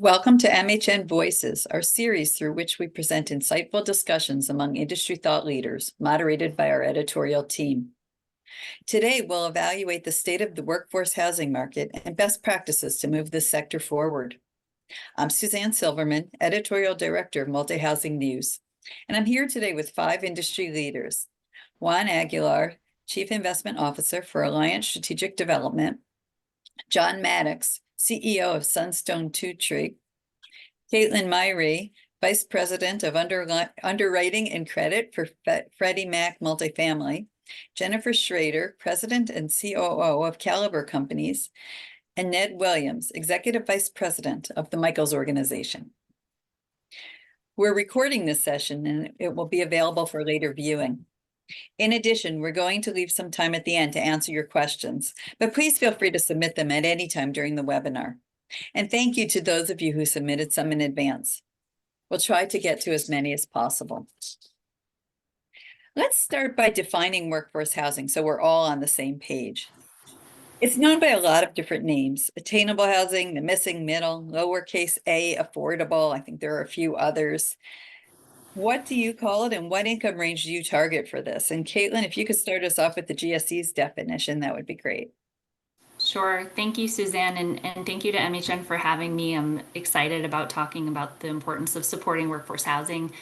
Welcome to MHN Voices, our series through which we present insightful discussions among industry thought leaders, moderated by our editorial team. Today, we'll evaluate the state of the workforce housing market and best practices to move this sector forward. I'm Suzanne Silverman, Editorial Director of Multi-Housing News, and I'm here today with 5 industry leaders. Juan Aguilar, Chief Investment Officer for Alliant Strategic Development, John Maddux, CEO of Sunstone Two Tree, Caitlin Myhre, Vice President of Underwriting and Credit for Freddie Mac Multifamily, Jennifer Schrader, President and COO of Caliber Companies, and Ned Williams, Executive Vice President of the Michaels Organization. We're recording this session and it will be available for later viewing. In addition, we're going to leave some time at the end to answer your questions, but please feel free to submit them at any time during the webinar. And thank you to those of you who submitted some in advance. We'll try to get to as many as possible. Let's start by defining workforce housing so we're all on the same page. It's known by a lot of different names: attainable housing, the missing middle, lowercase a, affordable. I think there are a few others. What do you call it, and what income range do you target for this? And Caitlin, if you could start us off with the GSE's definition, that would be great. Sure. Thank you, Suzanne, and thank you to MHN for having me. I'm excited about talking about the importance of supporting workforce housing.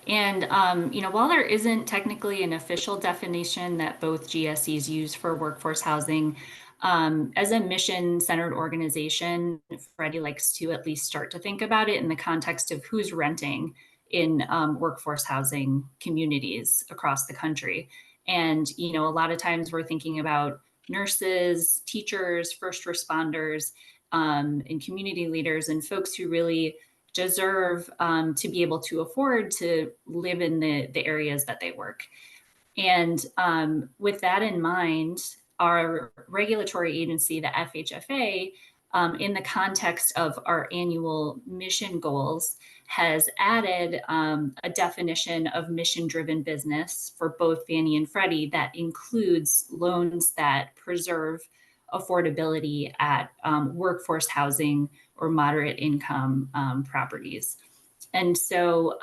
And, while there isn't technically an official definition that both GSEs use for workforce housing, as a mission-centered organization, Freddie likes to at least start to think about it in the context of who's renting in workforce housing communities across the country. And, a lot of times we're thinking about nurses, teachers, first responders, and community leaders, and folks who really deserve to be able to afford to live in the areas that they work. And with that in mind, our regulatory agency, the FHFA, in the context of our annual mission goals, has added a definition of mission-driven business for both Fannie and Freddie that includes loans that preserve affordability at workforce housing or moderate income properties. And so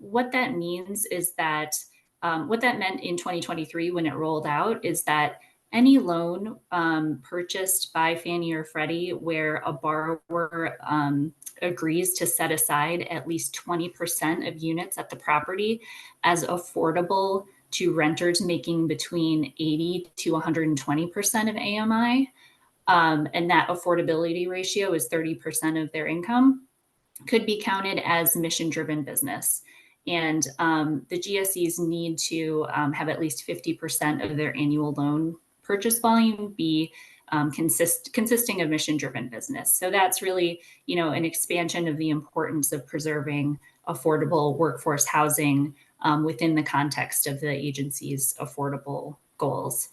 what that means is that what that meant in 2023 when it rolled out is that any loan purchased by Fannie or Freddie where a borrower agrees to set aside at least 20% of units at the property as affordable to renters making between 80 to 120% of AMI, and that affordability ratio is 30% of their income, could be counted as mission-driven business. And the GSEs need to have at least 50% of their annual loan purchase volume be consisting of mission-driven business. So that's really, an expansion of the importance of preserving affordable workforce housing within the context of the agency's affordable goals.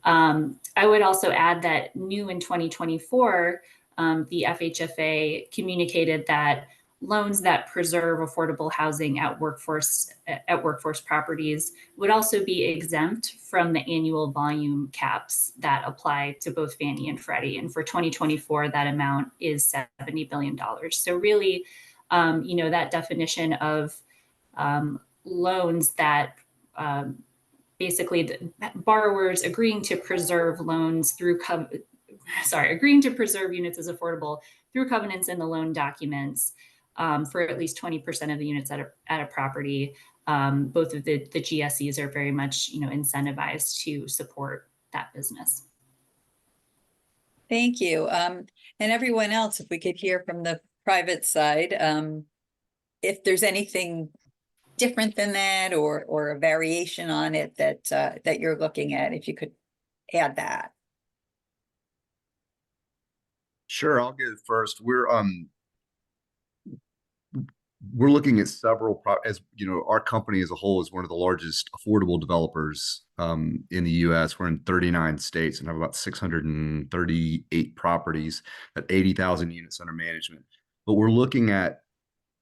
I would also add that new in 2024, the FHFA communicated that loans that preserve affordable housing at workforce properties would also be exempt from the annual volume caps that apply to both Fannie and Freddie. And for 2024, that amount is $70 billion. So really, that definition of loans that basically the borrowers agreeing to preserve loans through agreeing to preserve units as affordable through covenants in the loan documents for at least 20% of the units at a property. Both of the GSEs are very much, incentivized to support that business. Thank you. And everyone else, if we could hear from the private side, if there's anything different than that or a variation on it that you're looking at, if you could add that. Sure, I'll get it first. We're looking at several, as you know, our company as a whole is one of the largest affordable developers in the U.S. We're in 39 states and have about 638 properties at 80,000 units under management. But we're looking at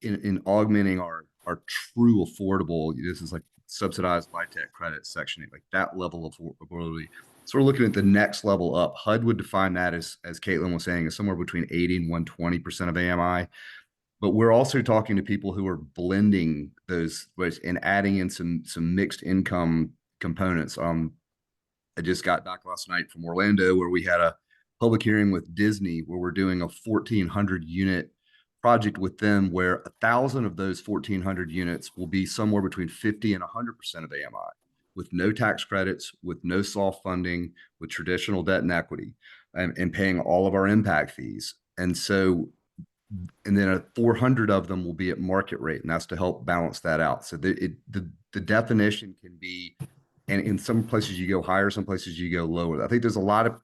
in augmenting our true affordable. This is like subsidized LIHTC credit section, like that level of affordability. So we're looking at the next level up. HUD would define that as Caitlin was saying, is somewhere between 80 and 120% of AMI. but we're also talking to people who are blending those and adding in some mixed income components. I just got back last night from Orlando where we had a public hearing with Disney where we're doing a 1,400 unit project with them, where 1,000 of those 1,400 units will be somewhere between 50 and 100% of AMI, with no tax credits, with no soft funding, with traditional debt and equity, and paying all of our impact fees. And so, and then 400 of them will be at market rate, and that's to help balance that out. So the definition can be, and in some places you go higher, some places you go lower. I think there's a lot of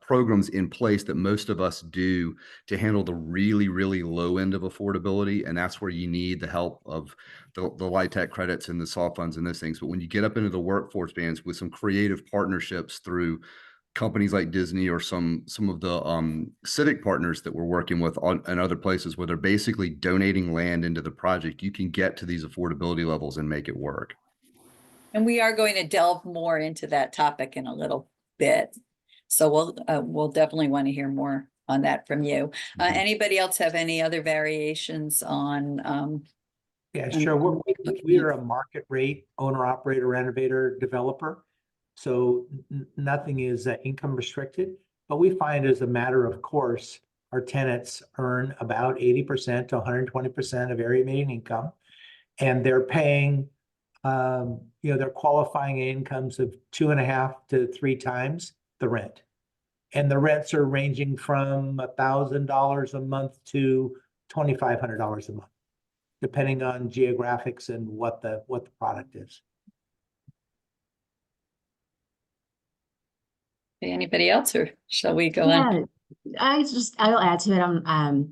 programs in place that most of us do to handle the really, really low end of affordability. And that's where you need the help of the LIHTC credits and the soft funds and those things. But when you get up into the workforce bands with some creative partnerships through companies like Disney or some of the civic partners that we're working with in other places where they're basically donating land into the project, you can get to these affordability levels and make it work. And we are going to delve more into that topic in a little bit. So we'll definitely want to hear more on that from you. Anybody else have any other variations on? Yeah, sure. We are a market rate owner, operator, renovator, developer. So nothing is income restricted, but we find as a matter of course, our tenants earn about 80% to 120% of area median income, and they're paying, they're qualifying incomes of 2.5 to 3 times the rent. And the rents are ranging from $1,000 a month to $2,500 a month, depending on geographics and what the product is. Anybody else, or shall we go on? I'll add to it.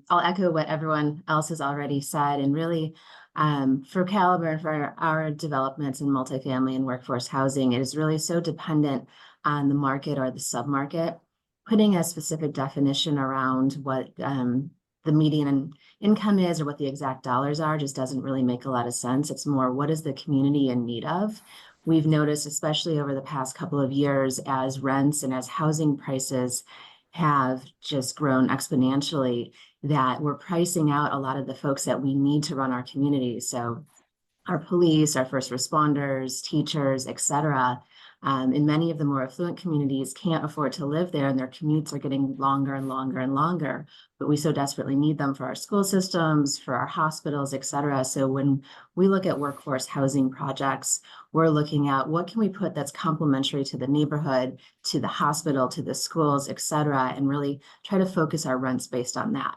I'll echo what everyone else has already said, and really, for Caliber, for our developments in multifamily and workforce housing, it is really so dependent on the market or the submarket. Putting a specific definition around what the median income is or what the exact dollars are just doesn't really make a lot of sense. It's more, what is the community in need of? We've noticed, especially over the past couple of years, as rents and as housing prices have just grown exponentially, that we're pricing out a lot of the folks that we need to run our communities. So our police, our first responders, teachers, et cetera. In many of the more affluent communities can't afford to live there, and their commutes are getting longer and longer and longer, but we so desperately need them for our school systems, for our hospitals, et cetera. So when we look at workforce housing projects, we're looking at what can we put that's complementary to the neighborhood, to the hospital, to the schools, et cetera, and really try to focus our rents based on that.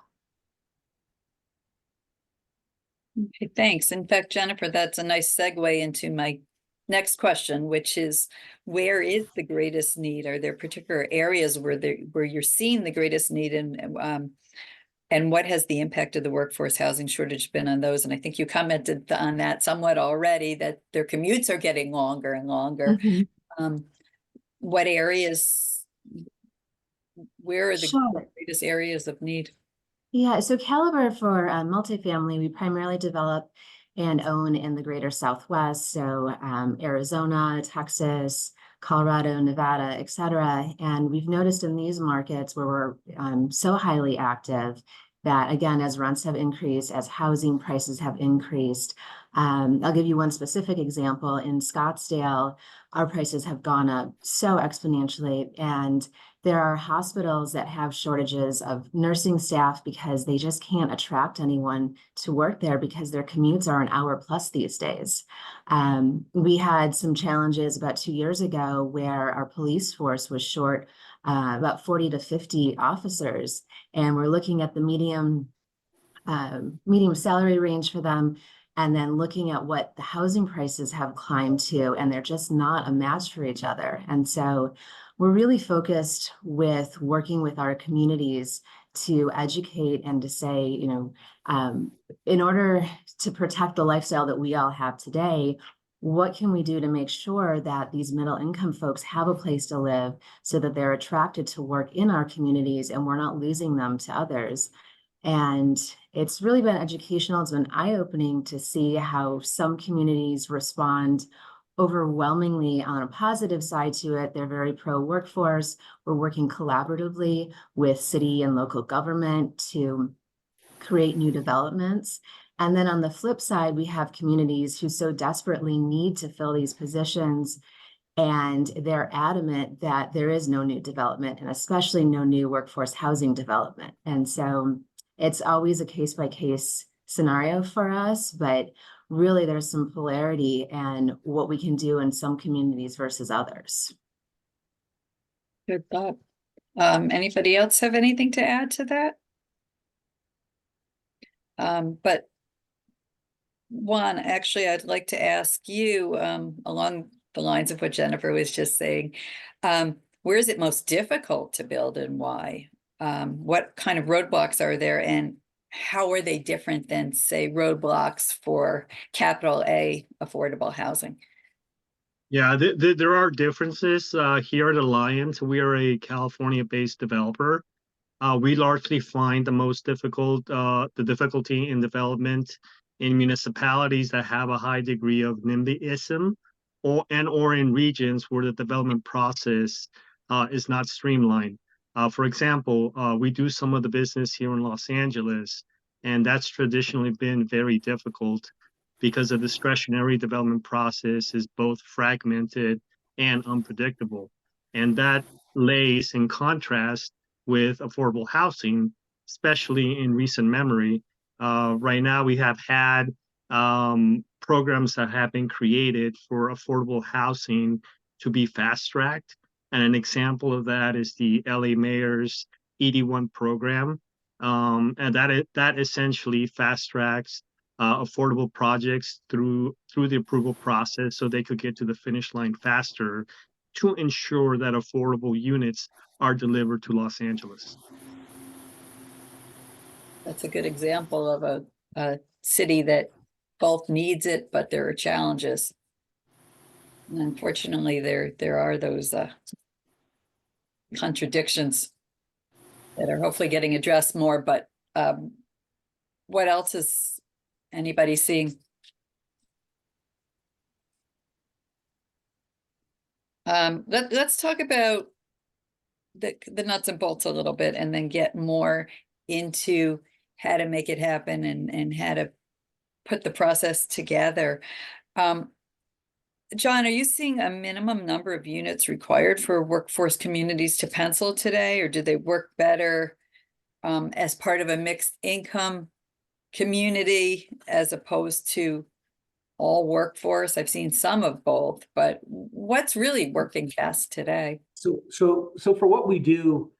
Okay, thanks. In fact, Jennifer, that's a nice segue into my next question, which is, where is the greatest need? Are there particular areas where you're seeing the greatest need, and what has the impact of the workforce housing shortage been on those? And I think you commented on that somewhat already, that their commutes are getting longer and longer. Mm-hmm. What areas, where are the greatest areas of need? Yeah, so Caliber, for multifamily, we primarily develop and own in the greater Southwest, so Arizona, Texas, Colorado, Nevada, et cetera. And we've noticed in these markets where we're so highly active that, again, as rents have increased, as housing prices have increased, I'll give you one specific example. In Scottsdale, our prices have gone up so exponentially, and there are hospitals that have shortages of nursing staff because they just can't attract anyone to work there because their commutes are an hour plus these days. We had some challenges about 2 years ago where our police force was short about 40 to 50 officers, and we're looking at the medium salary range for them, and then looking at what the housing prices have climbed to, and they're just not a match for each other. And so we're really focused with working with our communities to educate and to say, in order to protect the lifestyle that we all have today, what can we do to make sure that these middle income folks have a place to live so that they're attracted to work in our communities and we're not losing them to others? And it's really been educational. It's been eye-opening to see how some communities respond overwhelmingly on a positive side to it. They're very pro-workforce. We're working collaboratively with city and local government to create new developments. And then on the flip side, we have communities who so desperately need to fill these positions, and they're adamant that there is no new development, and especially no new workforce housing development. And so it's always a case by case scenario for us, but really there's some polarity in what we can do in some communities versus others. Good thought. Anybody else have anything to add to that? But Juan, actually, I'd like to ask you, along the lines of what Jennifer was just saying, where is it most difficult to build and why? What kind of roadblocks are there, and how are they different than, say, roadblocks for capital A affordable housing? Yeah, there are differences. Here at Alliant, we are a California-based developer. We largely find the most difficult, the difficulty in development in municipalities that have a high degree of NIMBYism, or in regions where the development process is not streamlined. For example, we do some of the business here in Los Angeles, and that's traditionally been very difficult because the discretionary development process is both fragmented and unpredictable. And that lays in contrast with affordable housing, especially in recent memory. Right now, we have had programs that have been created for affordable housing to be fast-tracked. And an example of that is the LA Mayor's ED1 program. And that essentially fast-tracks affordable projects through the approval process so they could get to the finish line faster to ensure that affordable units are delivered to Los Angeles. That's a good example of a city that both needs it, but there are challenges. And unfortunately, there are those contradictions that are hopefully getting addressed more. But what else is anybody seeing? Let's talk about the nuts and bolts a little bit, and then get more into how to make it happen and how to put the process together. John, are you seeing a minimum number of units required for workforce communities to pencil today, or do they work better as part of a mixed income community as opposed to all workforce? I've seen some of both, but what's really working best today? So for what we do,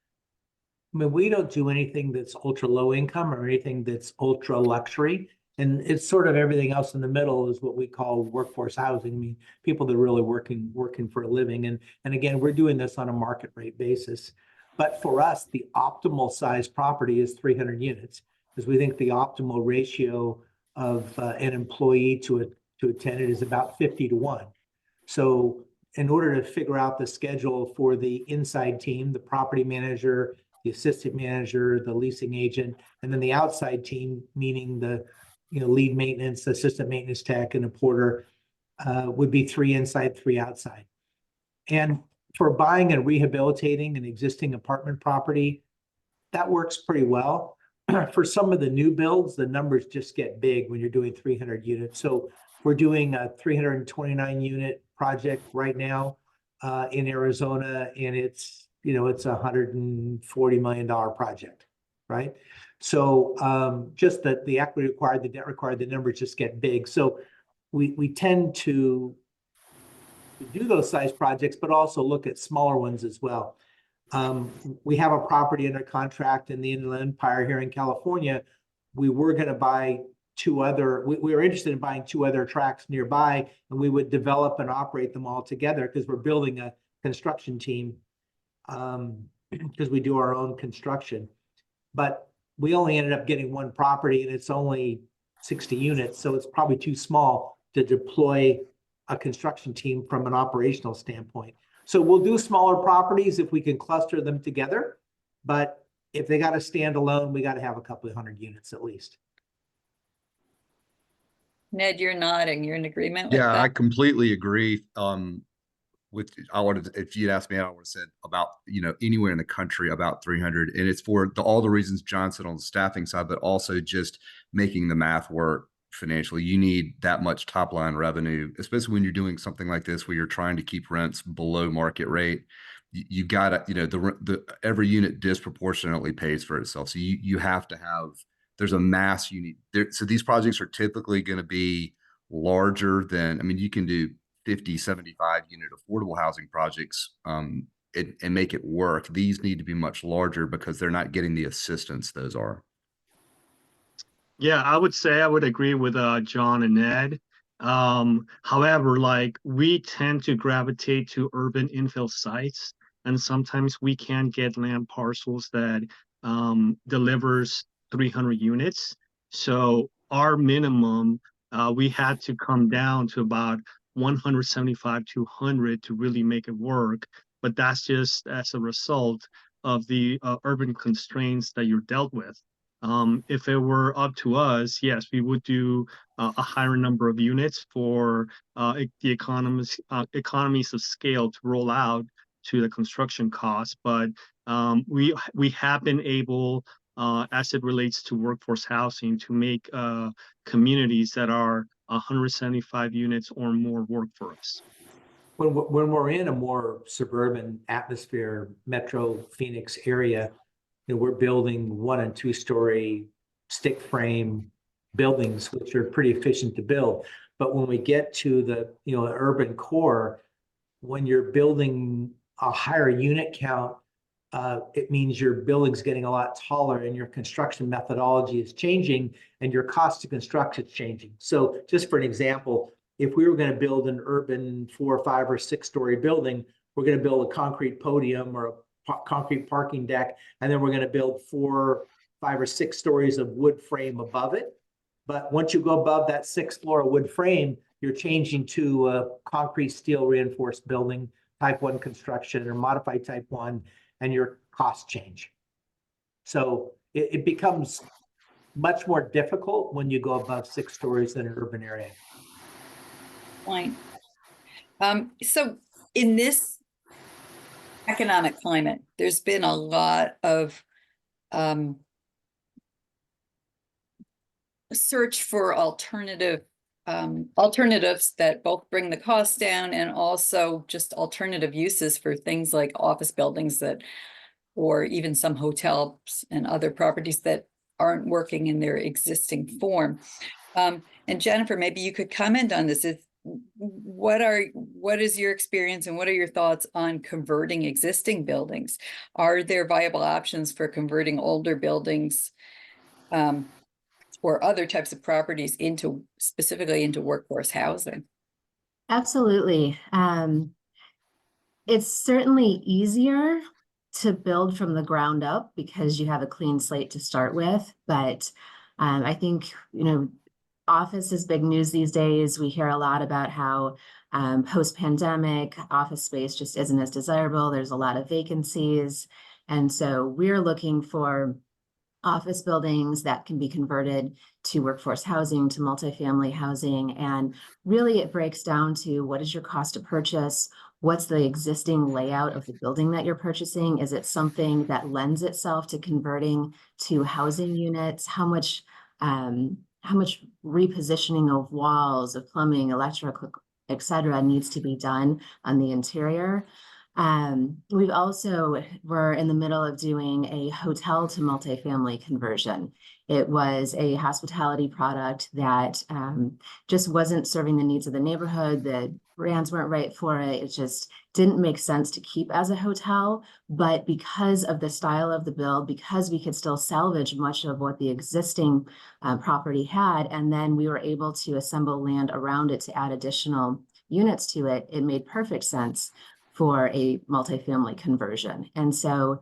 I mean, we don't do anything that's ultra low income or anything that's ultra luxury. And it's sort of everything else in the middle is what we call workforce housing. I mean, people that are really working for a living. And again, we're doing this on a market rate basis. But for us, the optimal size property is 300 units, because we think the optimal ratio of an employee to a tenant is about 50-1. So in order to figure out the schedule for the inside team, the property manager, the assistant manager, the leasing agent, and then the outside team, meaning the lead maintenance, assistant maintenance tech, and a porter, would be 3 inside, 3 outside. And for buying and rehabilitating an existing apartment property, that works pretty well. For some of the new builds, the numbers just get big when you're doing 300 units. So we're doing a 329 unit project right now in Arizona, and it's it's a $140 million project, right? So just that the equity required, the debt required, the numbers just get big. So we tend to do those size projects, but also look at smaller ones as well. We have a property under contract in the Inland Empire here in California. We were going to buy we were interested in buying 2 other tracts nearby, and we would develop and operate them all together because we're building a construction team, because we do our own construction. But we only ended up getting 1 property, and it's only 60 units. So it's probably too small to deploy a construction team from an operational standpoint. So we'll do smaller properties if we can cluster them together. But if they got to stand alone, we got to have a couple of 100 units at least. Ned, you're nodding. You're in agreement with Yeah, that? I completely agree. I would have, if you'd asked me, I would have said about, anywhere in the country about 300. And it's for all the reasons John said on the staffing side, but also just making the math work financially. You need that much top line revenue, especially when you're doing something like this, where you're trying to keep rents below market rate. You gotta, the every unit disproportionately pays for itself. So you have to have, there's a mass you need there. So these projects are typically going to be larger than, you can do 50, 75 unit affordable housing projects and make it work. These need to be much larger because they're not getting the assistance those are. Yeah, I would say I would agree with John and Ed. However, like we tend to gravitate to urban infill sites, and sometimes we can get land parcels that delivers 300 units. So our minimum, we had to come down to about 175, 200 to really make it work. But that's just as a result of the urban constraints that you're dealt with. If it were up to us, yes, we would do a higher number of units for the economies of scale to roll out to the construction costs. But we have been able, as it relates to workforce housing, to make communities that are 175 units or more work for us. When we're in a more suburban atmosphere, Metro Phoenix area, we're building 1- and 2-story stick frame buildings, which are pretty efficient to build. But when we get to the urban core, when you're building a higher unit count, it means your building's getting a lot taller and your construction methodology is changing and your cost to construct is changing. So just for an example, if we were going to build an urban 4-, 5-, or 6-story building, we're going to build a concrete podium or a concrete parking deck, and then we're going to build 4, 5, or 6 stories of wood frame above it. But once you go above that 6th floor of wood frame, you're changing to a concrete steel reinforced building, type 1 construction or modified type 1, and your costs change. So it becomes much more difficult when you go above 6 stories in an urban area. Point. So in this economic climate, there's been a lot of search for alternatives that both bring the cost down and also just alternative uses for things like office buildings or even some hotels and other properties that aren't working in their existing form. And Jennifer, maybe you could comment on this. What is your experience and what are your thoughts on converting existing buildings? Are there viable options for converting older buildings or other types of properties specifically into workforce housing? Absolutely. It's certainly easier to build from the ground up because you have a clean slate to start with. But I think, office is big news these days. We hear a lot about how post-pandemic office space just isn't as desirable. There's a lot of vacancies. And so we're looking for office buildings that can be converted to workforce housing, to multifamily housing. And really it breaks down to what is your cost to purchase? What's the existing layout of the building that you're purchasing? Is it something that lends itself to converting to housing units? How much repositioning of walls, of plumbing, electrical, et cetera, needs to be done on the interior? We're in the middle of doing a hotel to multifamily conversion. It was a hospitality product that just wasn't serving the needs of the neighborhood. The brands weren't right for it. It just didn't make sense to keep as a hotel. But because of the style of the build, because we could still salvage much of what the existing property had, and then we were able to assemble land around it to add additional units to it, it made perfect sense for a multifamily conversion. And so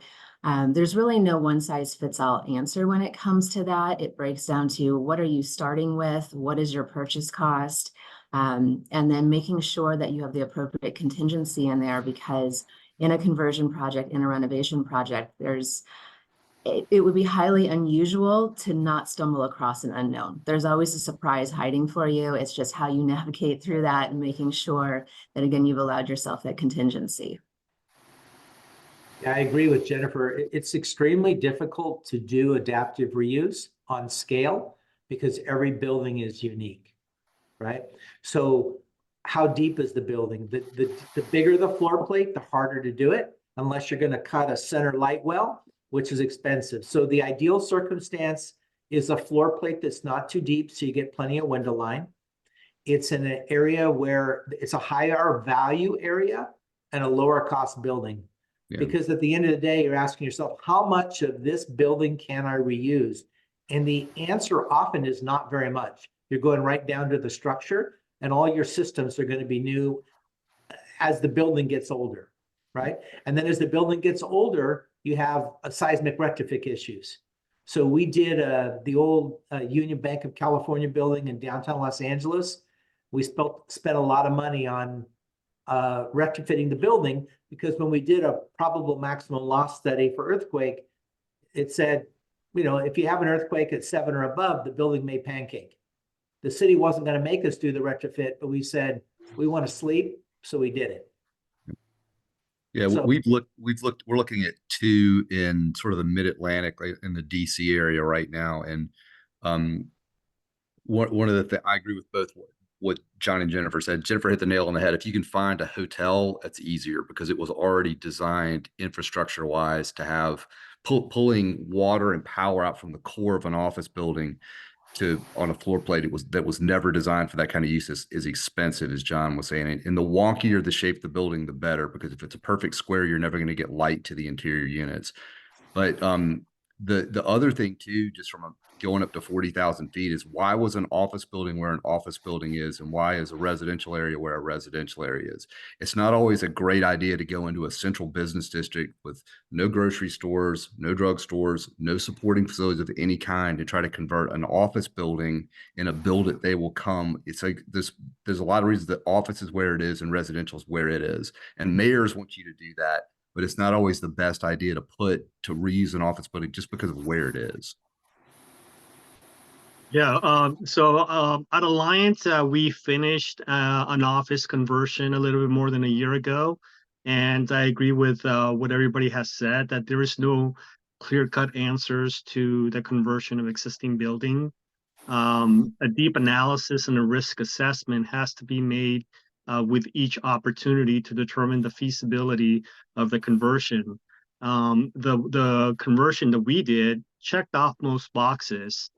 there's really no one size fits all answer when it comes to that. It breaks down to what are you starting with? What is your purchase cost? And then making sure that you have the appropriate contingency in there, because in a conversion project, in a renovation project, there's it would be highly unusual to not stumble across an unknown. There's always a surprise hiding for you. It's just how you navigate through that and making sure that, again, you've allowed yourself that contingency. Yeah, I agree with Jennifer. It's extremely difficult to do adaptive reuse on scale because every building is unique, right? So how deep is the building? The bigger the floor plate, the harder to do it, unless you're going to cut a center light well, which is expensive. So the ideal circumstance is a floor plate that's not too deep, so you get plenty of window line. It's in an area where it's a higher value area and a lower cost building. Yeah. Because at the end of the day, you're asking yourself, how much of this building can I reuse? And the answer often is not very much. You're going right down to the structure, and all your systems are going to be new as the building gets older, right? And then as the building gets older, you have seismic rectification issues. So we did the old Union Bank of California building in downtown Los Angeles. We spent a lot of money on retrofitting the building, because when we did a probable maximum loss study for earthquake, it said, you know, if you have an earthquake at 7 or above, the building may pancake. The city wasn't going to make us do the retrofit, but we said we want to sleep, so we did it. Yeah, So- we're looking at 2 in sort of the mid-Atlantic, like in the DC area right now. And one of the things, I agree with both what John and Jennifer said. Jennifer hit the nail on the head. If you can find a hotel, that's easier because it was already designed infrastructure wise to have pulling water and power out from the core of an office building to on a floor plate. That was never designed for that kind of use is expensive, as John was saying. And the wonkier the shape of the building, the better, because if it's a perfect square, you're never going to get light to the interior units. But the other thing too, just from going up to 40,000 feet, is why was an office building where an office building is, and why is a residential area where a residential area is? It's not always a great idea to go into a central business district with no grocery stores, no drug stores, no supporting facilities of any kind to try to convert an office building in a build it they will come. It's like there's a lot of reasons that office is where it is and residential is where it is, and mayors want you to do that, but it's not always the best idea to reuse an office building just because of where it is. Yeah, at Alliant, we finished an office conversion a little bit more than a year ago. And I agree with what everybody has said, that there is no clear-cut answers to the conversion of existing building. A deep analysis and a risk assessment has to be made with each opportunity to determine the feasibility of the conversion. The conversion that we did checked off most boxes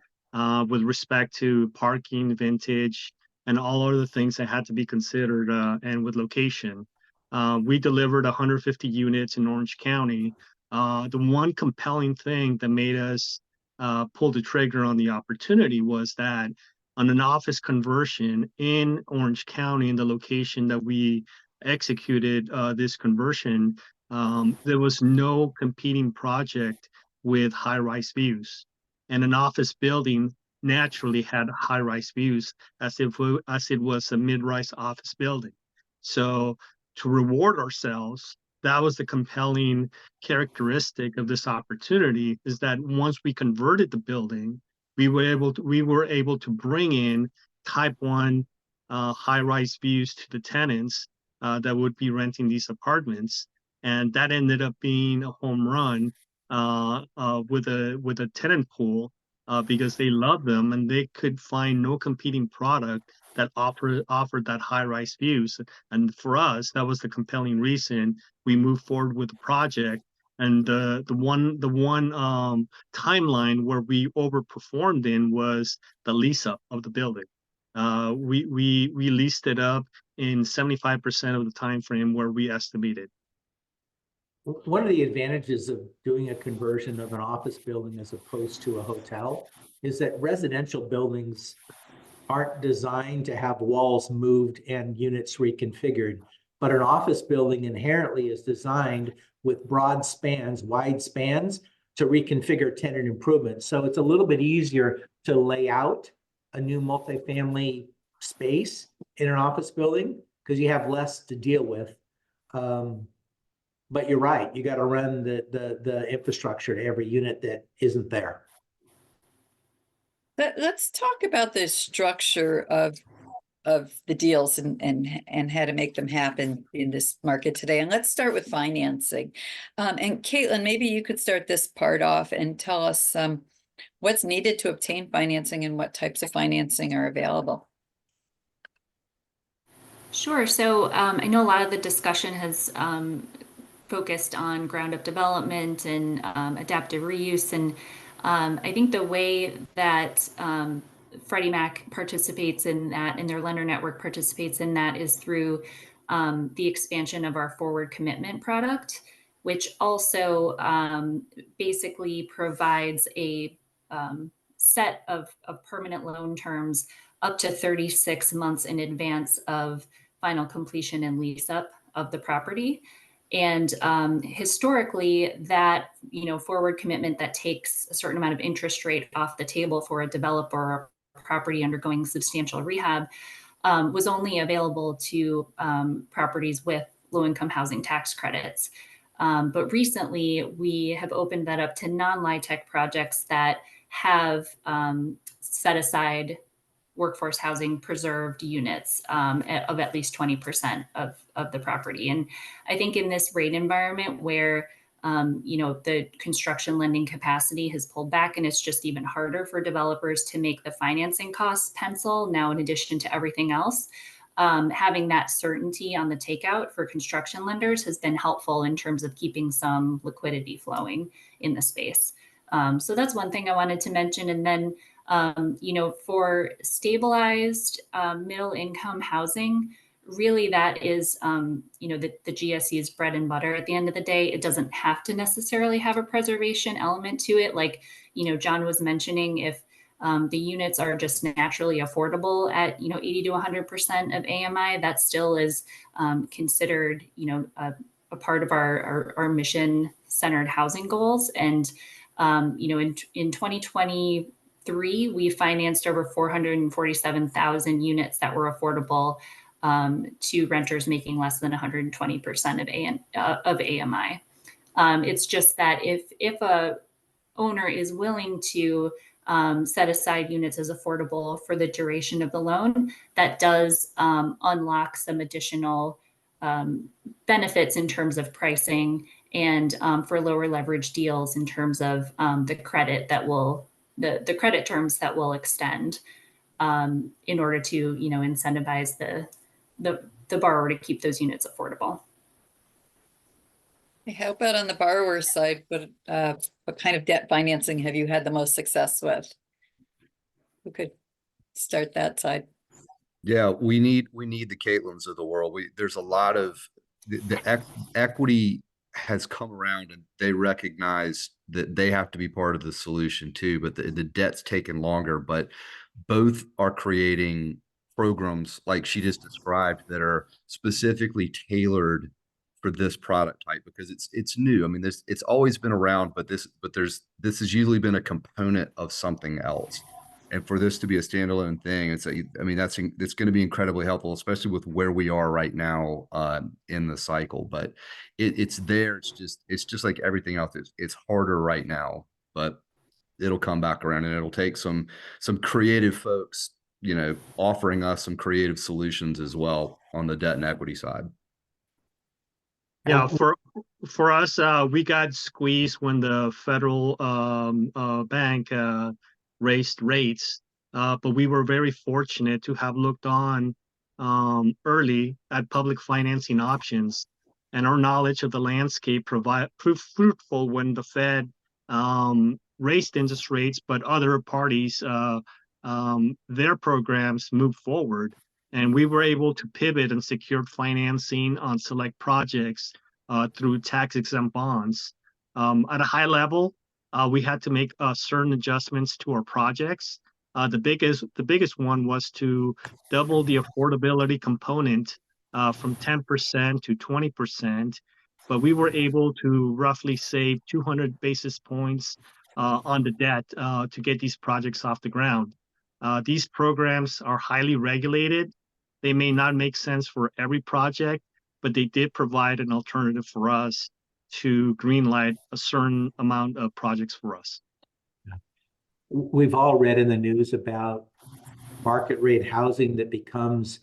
with respect to parking, vintage, and all other things that had to be considered, and with location. We delivered 150 units in Orange County. The one compelling thing that made us pull the trigger on the opportunity was that on an office conversion in Orange County, in the location that we executed this conversion, there was no competing project with high-rise views. And an office building naturally had high-rise views as it was a mid-rise office building. So to reward ourselves, that was the compelling characteristic of this opportunity, is that once we converted the building, we were able to bring in type 1 high-rise views to the tenants that would be renting these apartments. And that ended up being a home run with a tenant pool because they loved them and they could find no competing product that offered that high-rise views. And for us, that was the compelling reason we moved forward with the project. And the one timeline where we overperformed in was the lease up of the building. We leased it up in 75% of the time frame where we estimated. One of the advantages of doing a conversion of an office building as opposed to a hotel is that residential buildings aren't designed to have walls moved and units reconfigured, but an office building inherently is designed with broad spans, wide spans, to reconfigure tenant improvements. So it's a little bit easier to lay out a new multifamily space in an office building because you have less to deal with. But you're right, you got to run the infrastructure to every unit that isn't there. Let's talk about the structure of the deals and how to make them happen in this market today. And let's start with financing. And Caitlin, maybe you could start this part off and tell us what's needed to obtain financing and what types of financing are available. Sure. So I know a lot of the discussion has focused on ground up development and adaptive reuse. And I think the way that Freddie Mac participates in that and their lender network participates in that is through the expansion of our forward commitment product, which also basically provides a set of permanent loan terms up to 36 months in advance of final completion and lease up of the property. And historically, that forward commitment that takes a certain amount of interest rate off the table for a developer or a property undergoing substantial rehab was only available to properties with low-income housing tax credits. But recently, we have opened that up to non-LIHTC projects that have set aside workforce housing preserved units of at least 20% of the property. And I think in this rate environment where the construction lending capacity has pulled back and it's just even harder for developers to make the financing costs pencil now, in addition to everything else, having that certainty on the takeout for construction lenders has been helpful in terms of keeping some liquidity flowing in the space. So that's one thing I wanted to mention. And then for stabilized middle income housing, really that is, the GSE's bread and butter at the end of the day. It doesn't have to necessarily have a preservation element to it. Like, John was mentioning, if the units are just naturally affordable at, 80 to 100% of AMI, that still is considered, a part of our mission-centered housing goals. And, in 2023, we financed over 447,000 units that were affordable to renters making less than 120% of AMI. It's just that if a owner is willing to set aside units as affordable for the duration of the loan, that does unlock some additional benefits in terms of pricing and for lower leverage deals in terms of the credit the credit terms that will extend in order to incentivize the borrower to keep those units affordable. How about on the borrower side? What kind of debt financing have you had the most success with? Who could start that side? Yeah, we need the Caitlins of the world. There's a lot of the equity has come around, and they recognize that they have to be part of the solution too. But the debt's taken longer. But both are creating programs like she just described that are specifically tailored for this product type, because it's new. I mean, it's always been around, but this has usually been a component of something else. And for this to be a standalone thing, it's going to be incredibly helpful, especially with where we are right now in the cycle. But it's there. It's just like everything else. It's harder right now, but it'll come back around, and it'll take some creative folks, offering us some creative solutions as well on the debt and equity side. Yeah, for us, we got squeezed when the federal bank raised rates, but we were very fortunate to have looked on early at public financing options, and our knowledge of the landscape proved fruitful when the Fed raised interest rates, but other parties, their programs moved forward. And we were able to pivot and secure financing on select projects through tax-exempt bonds. At a high level, we had to make certain adjustments to our projects. The biggest one was to double the affordability component from 10% to 20%. But we were able to roughly save 200 basis points on the debt to get these projects off the ground. These programs are highly regulated. They may not make sense for every project, but they did provide an alternative for us. to greenlight a certain amount of projects for us. We've all read in the news about market rate housing that becomes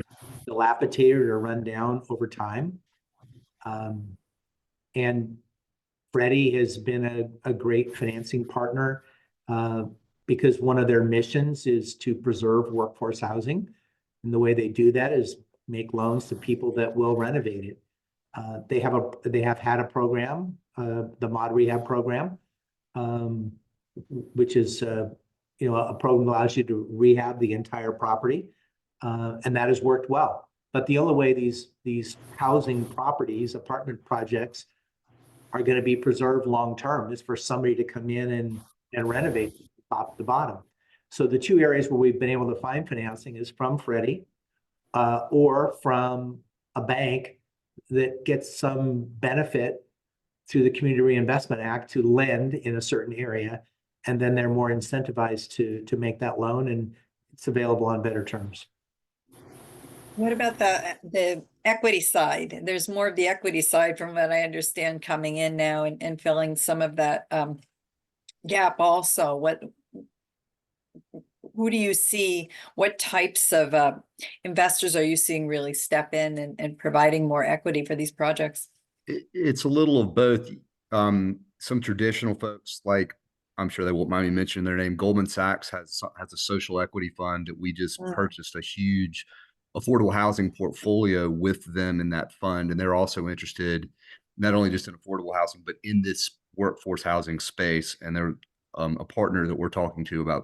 dilapidated or run down over time. And Freddie has been a great financing partner because one of their missions is to preserve workforce housing. And the way they do that is make loans to people that will renovate it. They have had a program, the mod rehab program, which is a program that allows you to rehab the entire property, and that has worked well. But the only way these housing properties, apartment projects, are going to be preserved long term is for somebody to come in and renovate top to bottom. So the two areas where we've been able to find financing is from Freddie or from a bank that gets some benefit through the Community Reinvestment Act to lend in a certain area, and then they're more incentivized to make that loan, and it's available on better terms. What about the equity side? There's more of the equity side from what I understand coming in now and filling some of that gap also. Who do you see? What types of investors are you seeing really step in and providing more equity for these projects? It's a little of both. Some traditional folks, like I'm sure they won't mind me mentioning their name. Goldman Sachs has a social equity fund that we just purchased a huge affordable housing portfolio with them in that fund, and they're also interested not only just in affordable housing but in this workforce housing space. And they're a partner that we're talking to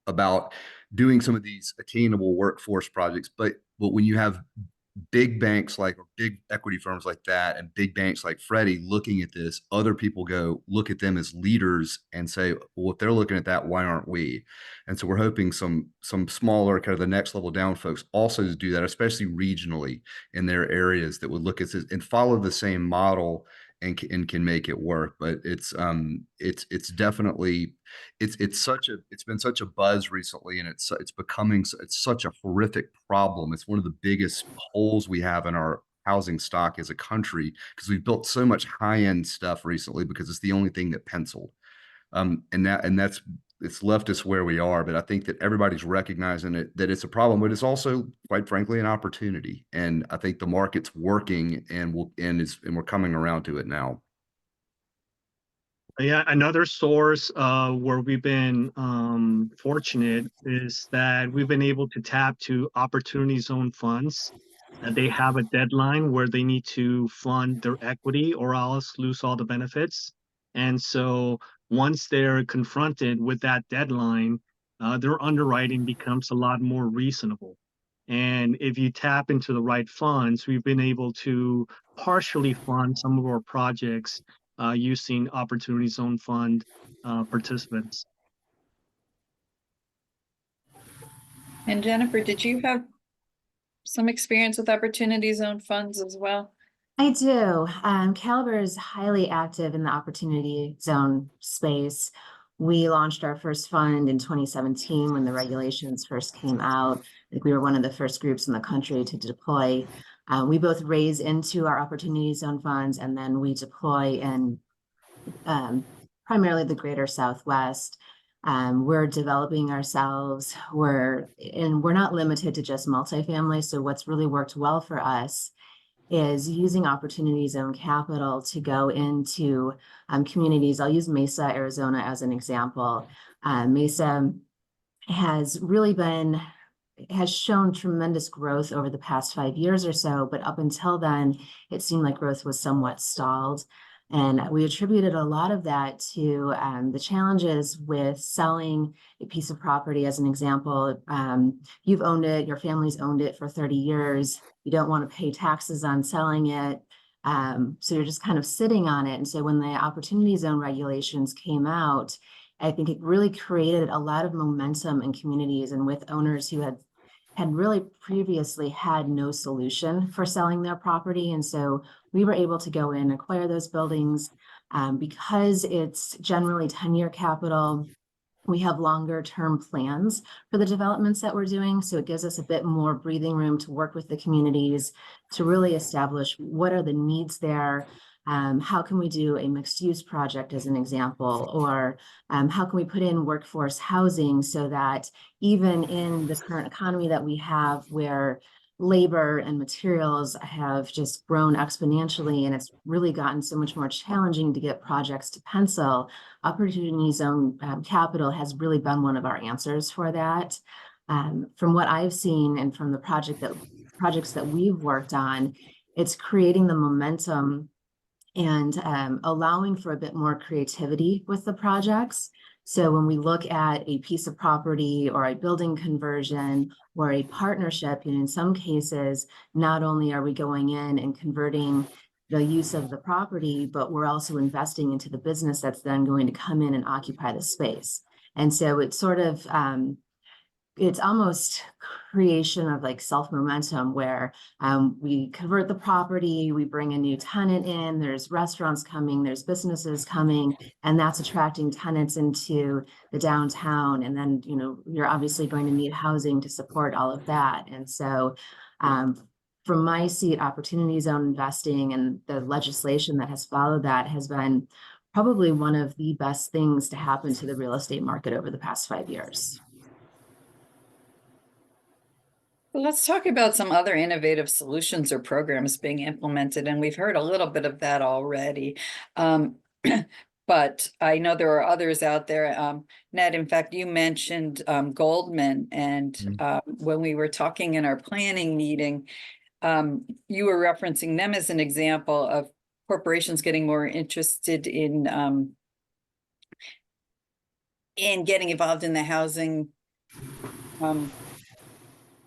about doing some of these attainable workforce projects. But when you have big banks or big equity firms like that and big banks like Freddie looking at this, other people go look at them as leaders and say, well, if they're looking at that, why aren't we? And so we're hoping some smaller, kind of the next level down folks also do that, especially regionally in their areas, that would look at this and follow the same model and can make it work. But it's definitely it's been such a buzz recently, and it's such a horrific problem. It's one of the biggest holes we have in our housing stock as a country, because we've built so much high-end stuff recently because it's the only thing that penciled. It's left us where we are. But I think that everybody's recognizing that it's a problem, but it's also, quite frankly, an opportunity. And I think the market's working, and we're coming around to it now. Yeah, another source where we've been fortunate is that we've been able to tap to opportunity zone funds. They have a deadline where they need to fund their equity or else lose all the benefits. And so once they're confronted with that deadline, their underwriting becomes a lot more reasonable. And if you tap into the right funds, we've been able to partially fund some of our projects using Opportunity Zone Fund participants. And Jennifer, did you have some experience with Opportunity Zone funds as well? I do. Caliber is highly active in the Opportunity Zone space. We launched our first fund in 2017 when the regulations first came out. I think we were one of the first groups in the country to deploy. We both raise into our Opportunity Zone funds, and then we deploy in primarily the greater Southwest. We're developing ourselves. We're not limited to just multifamily. So what's really worked well for us is using Opportunity Zone capital to go into communities. I'll use Mesa, Arizona as an example. Mesa has shown tremendous growth over the past 5 years or so, but up until then, it seemed like growth was somewhat stalled. And we attributed a lot of that to the challenges with selling a piece of property. As an example, you've owned it, your family's owned it for 30 years. You don't want to pay taxes on selling it. So you're just kind of sitting on it. And so when the Opportunity Zone regulations came out, I think it really created a lot of momentum in communities and with owners who had really previously had no solution for selling their property. And so we were able to go in, acquire those buildings because it's generally 10-year capital. We have longer term plans for the developments that we're doing. So it gives us a bit more breathing room to work with the communities to really establish what are the needs there, How can we do a mixed use project as an example? Or how can we put in workforce housing so that even in this current economy that we have, where labor and materials have just grown exponentially and it's really gotten so much more challenging to get projects to pencil, opportunity zone capital has really been one of our answers for that. From what I've seen and from the projects that we've worked on, it's creating the momentum and allowing for a bit more creativity with the projects. So when we look at a piece of property or a building conversion or a partnership, in some cases, not only are we going in and converting the use of the property, but we're also investing into the business that's then going to come in and occupy the space. And so it's sort of, it's almost creation of like self-momentum where we convert the property, we bring a new tenant in, there's restaurants coming, there's businesses coming, and that's attracting tenants into the downtown. And then, you're obviously going to need housing to support all of that. And so from my seat, opportunity zone investing and the legislation that has followed that has been probably one of the best things to happen to the real estate market over the past 5 years. Let's talk about some other innovative solutions or programs being implemented, and we've heard a little bit of that already. But I know there are others out there. Ned, in fact, you mentioned Goldman, and when we were talking in our planning meeting, you were referencing them as an example of corporations getting more interested in getting involved in the housing.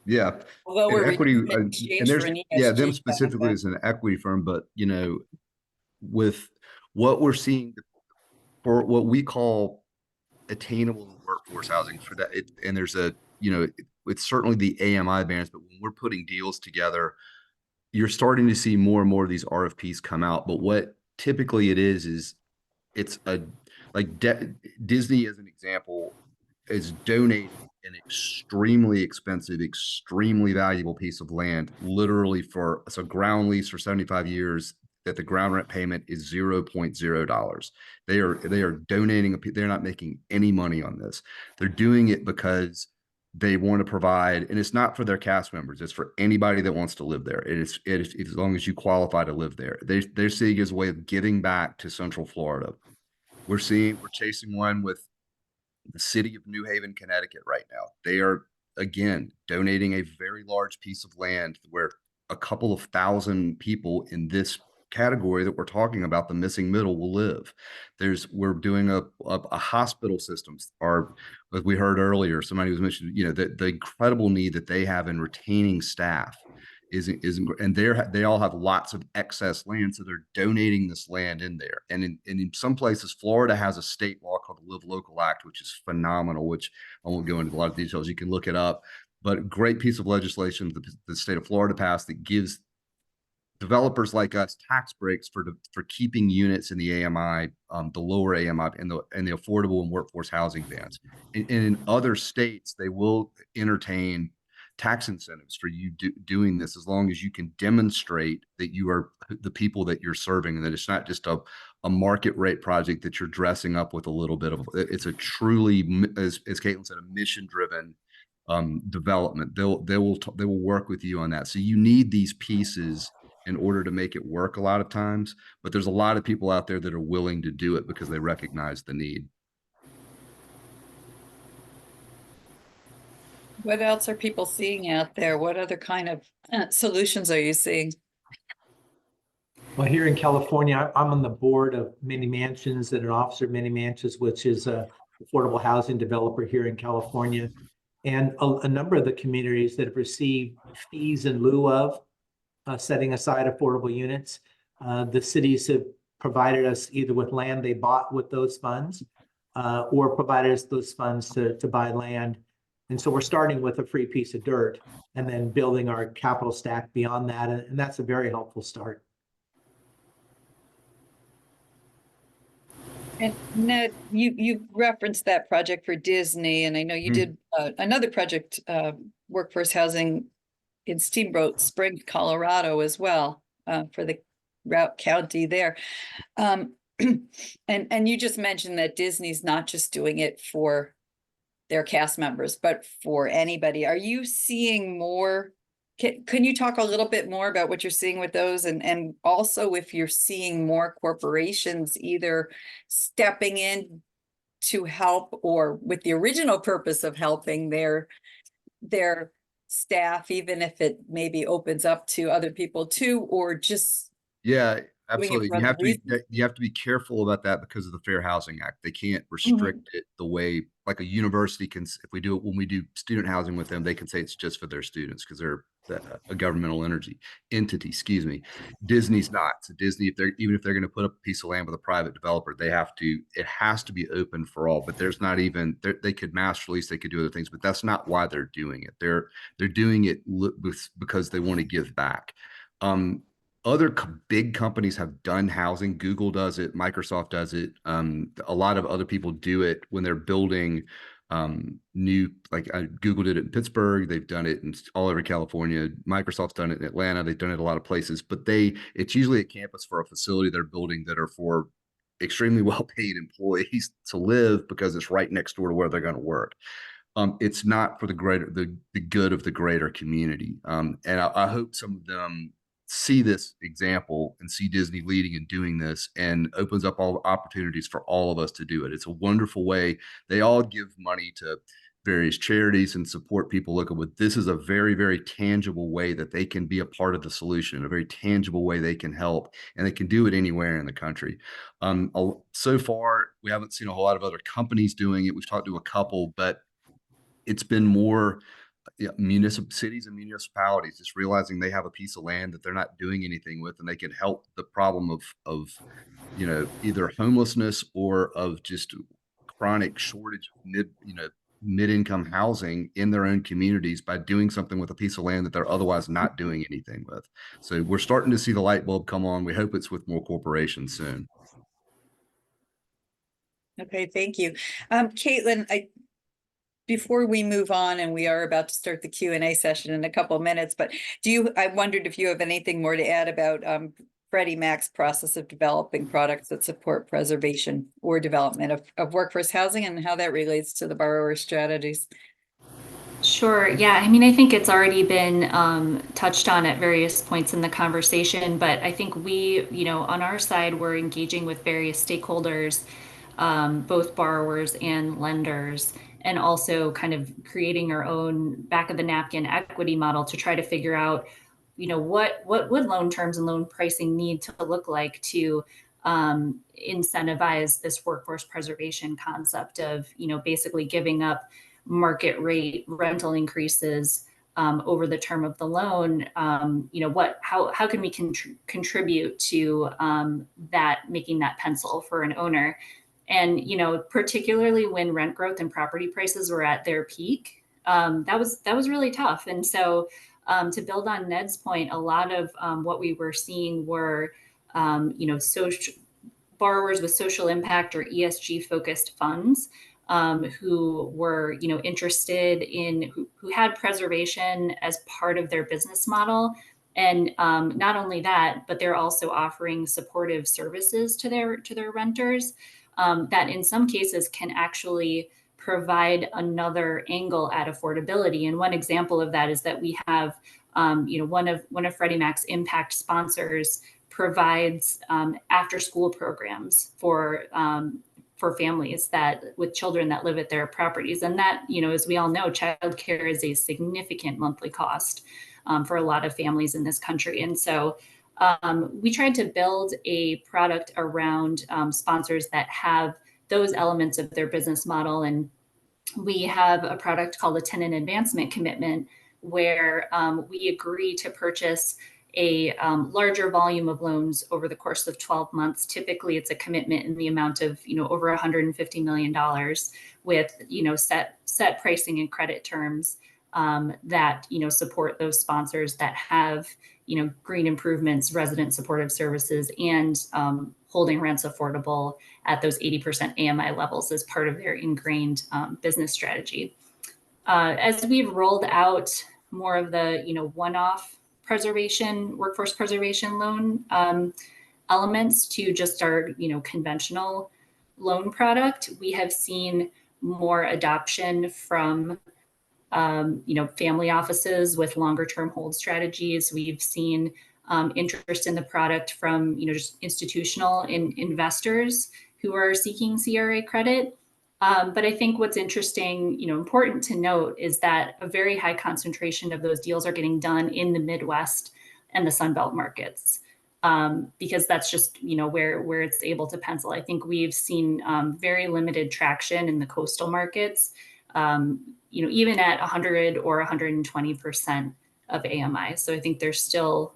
Yeah, Lower and equity, exchange and there's for an them ESG specifically benefit. as an equity firm, but with what we're seeing for what we call attainable workforce housing for that, and there's it's certainly the AMI bands, but when we're putting deals together, you're starting to see more and more of these RFPs come out. But what typically it is it's Disney as an example is donating an extremely expensive, extremely valuable piece of land, literally it's a ground lease for 75 years that the ground rent payment is $0.0. They are donating, they're not making any money on this. They're doing it because they want to provide, and it's not for their cast members, it's for anybody that wants to live there. It's as long as you qualify to live there. They're seeing it as a way of giving back to Central Florida. We're chasing one with the city of New Haven, Connecticut right now. They are, again, donating a very large piece of land where a couple of thousand people in this category that we're talking about, the missing middle, will live. We're doing a hospital systems, or as we heard earlier, somebody was mentioning, the incredible need that they have in retaining staff and they all have lots of excess land, so they're donating this land in there. And in some places, Florida has a state law called the Live Local Act, which is phenomenal, which I won't go into a lot of details. You can look it up, but a great piece of legislation the state of Florida passed that gives developers like us tax breaks for keeping units in the AMI, the lower AMI, and the affordable and workforce housing bands. And in other states, they will entertain tax incentives for you doing this, as long as you can demonstrate that you are the people that you're serving, and that it's not just a market rate project that you're dressing up with a little bit of. It's a truly, as Caitlin said, a mission driven development. They will work with you on that. So you need these pieces in order to make it work a lot of times, but there's a lot of people out there that are willing to do it because they recognize the need. What else are people seeing out there? What other kind of solutions are you seeing? Well, here in California, I'm on the board of Many Mansions and an officer of Many Mansions, which is a affordable housing developer here in California. And a number of the communities that have received fees in lieu of setting aside affordable units, the cities have provided us either with land they bought with those funds or provided us those funds to buy land. And so we're starting with a free piece of dirt and then building our capital stack beyond that. And that's a very helpful start. And Ned, you referenced that project for Disney, and I know you did another project, workforce housing in Steamboat Springs, Colorado, as well, for the route county there. And you just mentioned that Disney's not just doing it for their cast members, but for anybody. Are you seeing more? Can you talk a little bit more about what you're seeing with those, and also if you're seeing more corporations either stepping in to help, or with the original purpose of helping their staff, even if it maybe opens up to other people too, or just Yeah, doing it absolutely. for other reasons? You have to be careful about that because of the Fair Housing Act. They can't restrict it the way like a university can. If we do it when we do student housing with them, they can say it's just for their students because they're a governmental entity. Excuse me. Disney's not. So Disney, if they're going to put up a piece of land with a private developer, they have to. It has to be open for all. But there's not even. They could mass release. They could do other things, but that's not why they're doing it. They're doing it because they want to give back. Other big companies have done housing. Google does it. Microsoft does it. A lot of other people do it when they're building new, like Google did it in Pittsburgh. They've done it in all over California. Microsoft's done it in Atlanta. They've done it a lot of places, but it's usually a campus for a facility they're building that are for extremely well-paid employees to live because it's right next door to where they're going to work. It's not for the good of the greater community. And I hope some of them see this example and see Disney leading and doing this, and opens up all the opportunities for all of us to do it. It's a wonderful way. They all give money to various charities and support people looking, but this is a very, very tangible way that they can be a part of the solution, a very tangible way they can help, and they can do it anywhere in the country. So far, we haven't seen a whole lot of other companies doing it. We've talked to a couple, but it's been more cities and municipalities just realizing they have a piece of land that they're not doing anything with, and they can help the problem of either homelessness or of just chronic shortage of mid-income housing in their own communities by doing something with a piece of land that they're otherwise not doing anything with. So we're starting to see the light bulb come on. We hope it's with more corporations soon. Okay, thank you. Caitlin, before we move on, and we are about to start the Q&A session in a couple of minutes, but I wondered if you have anything more to add about Freddie Mac's process of developing products that support preservation or development of workforce housing, and how that relates to the borrower strategies. Sure. Yeah. I mean, I think it's already been touched on at various points in the conversation, but I think we, on our side, we're engaging with various stakeholders, both borrowers and lenders, and also kind of creating our own back of the napkin equity model to try to figure out, what would loan terms and loan pricing need to look like to incentivize this workforce preservation concept of, basically giving up market rate rental increases over the term of the loan. How can we contribute to that, making that pencil for an owner? And, particularly when rent growth and property prices were at their peak, that was really tough. And so to build on Ned's point, a lot of what we were seeing were, social borrowers with social impact or ESG focused funds who were, interested in, who had preservation as part of their business model. And not only that, but they're also offering supportive services to their renters that in some cases can actually provide another angle at affordability. And one example of that is that we have, one of Freddie Mac's impact sponsors provides after school programs for families with children that live at their properties. And that, as we all know, childcare is a significant monthly cost for a lot of families in this country. And so we tried to build a product around sponsors that have those elements of their business model. And we have a product called a tenant advancement commitment, where we agree to purchase a larger volume of loans over the course of 12 months. Typically, it's a commitment in the amount of, over $150 million with, set pricing and credit terms that, support those sponsors that have, green improvements, resident supportive services, and holding rents affordable at those 80% AMI levels as part of their ingrained business strategy. As we've rolled out more of the, one-off preservation, workforce preservation loan elements to just our, conventional loan product. We have seen more adoption from, family offices with longer term hold strategies. We've seen interest in the product from, just institutional investors who are seeking CRA credit. But I think what's interesting, important to note is that a very high concentration of those deals are getting done in the Midwest and the Sunbelt markets, because that's just, where it's able to pencil. I think we've seen very limited traction in the coastal markets, even at 100 or 120% of AMI. So I think there's still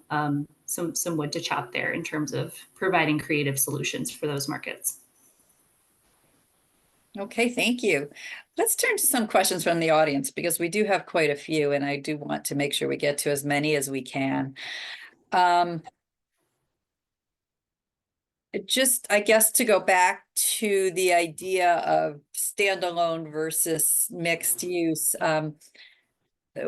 some wood to chop there in terms of providing creative solutions for those markets. Okay, thank you. Let's turn to some questions from the audience because we do have quite a few, and I do want to make sure we get to as many as we can. Just, I guess, to go back to the idea of standalone versus mixed use.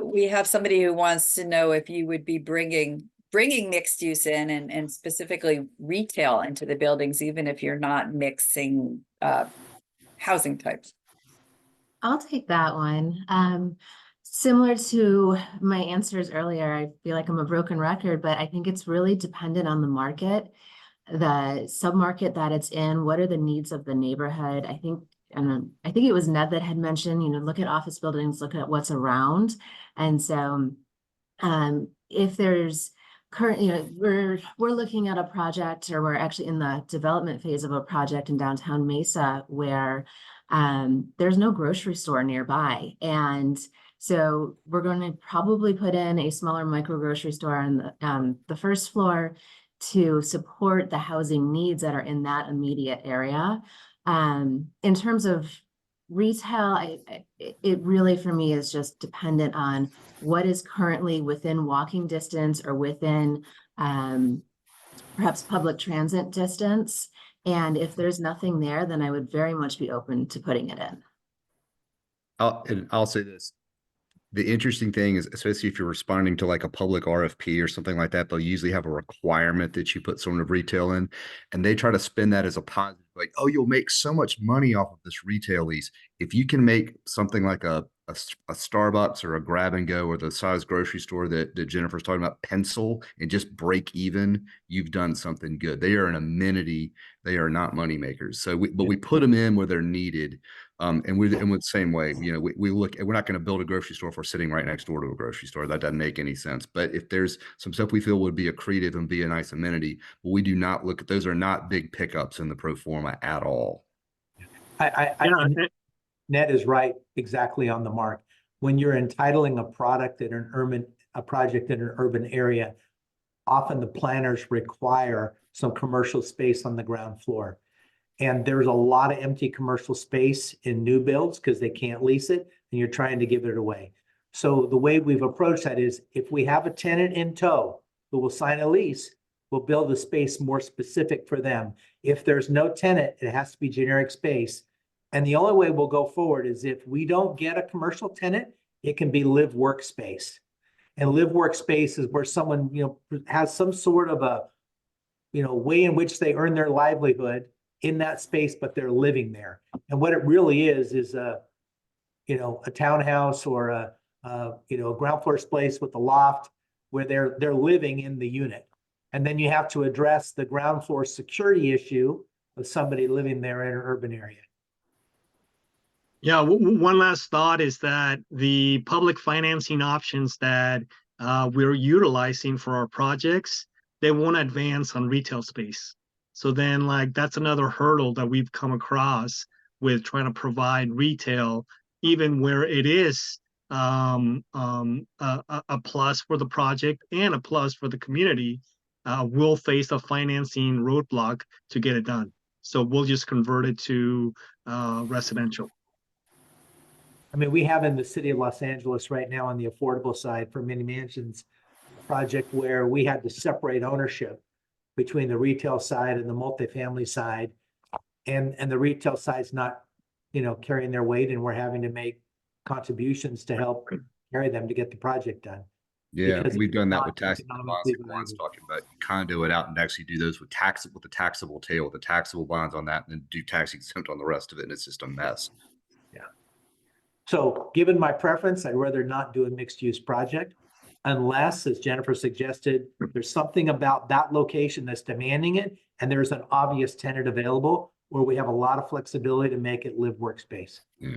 We have somebody who wants to know if you would be bringing mixed use in and specifically retail into the buildings, even if you're not mixing housing types. I'll take that one. Similar to my answers earlier, I feel like I'm a broken record, but I think it's really dependent on the market, the submarket that it's in, what are the needs of the neighborhood. I think it was Ned that had mentioned, look at office buildings, look at what's around. And so if there's current, we're looking at a project, or we're actually in the development phase of a project in downtown Mesa where there's no grocery store nearby. And so we're going to probably put in a smaller micro grocery store on the first floor to support the housing needs that are in that immediate area. In terms of retail, it really, for me, is just dependent on what is currently within walking distance or within perhaps public transit distance. And if there's nothing there, then I would very much be open to putting it in. I'll say this. The interesting thing is, especially if you're responding to like a public RFP or something like that, they'll usually have a requirement that you put some of retail in, and they try to spin that as a positive, like, oh, you'll make so much money off of this retail lease. If you can make something like a Starbucks or a grab and go or the size grocery store that Jennifer's talking about pencil and just break even, you've done something good. They are an amenity. They are not money makers. So we put them in where they're needed. And we're the same way, we look, we're not going to build a grocery store if we're sitting right next door to a grocery store. That doesn't make any sense. But if there's some stuff we feel would be accretive and be a nice amenity, but we do not look at those, are not big pickups in the pro forma at all. Ned is right, exactly on the mark. When you're entitling a project in an urban area, often the planners require some commercial space on the ground floor. And there's a lot of empty commercial space in new builds because they can't lease it, and you're trying to give it away. So the way we've approached that is, if we have a tenant in tow who will sign a lease, we'll build a space more specific for them. If there's no tenant, it has to be generic space. And the only way we'll go forward is if we don't get a commercial tenant, it can be live workspace. And live workspace is where someone, has some sort of a, way in which they earn their livelihood in that space, but they're living there. And what it really is a townhouse or a ground floor space with a loft where they're living in the unit. And then you have to address the ground floor security issue of somebody living there in an urban area. Yeah, one last thought is that the public financing options that we're utilizing for our projects, they won't advance on retail space. So then, that's another hurdle that we've come across with trying to provide retail, even where it is a plus for the project and a plus for the community. We'll face a financing roadblock to get it done. So we'll just convert it to residential. I mean, we have in the city of Los Angeles right now on the affordable side for many mansions, a project where we had to separate ownership between the retail side and the multifamily side, and the retail side's not, carrying their weight, and we're having to make contributions to help carry them to get the project done. Yeah, because we've it's done that not with taxable bonds economically like Juan's viable. talking about. You condo it out and actually do those with the taxable tail, the taxable bonds on that, and then do tax exempt on the rest of it. And it's just a mess. Yeah. So given my preference, I'd rather not do a mixed use project unless, as Jennifer suggested, there's something about that location that's demanding it, and there's an obvious tenant available where we have a lot of flexibility to make it live workspace. Yeah.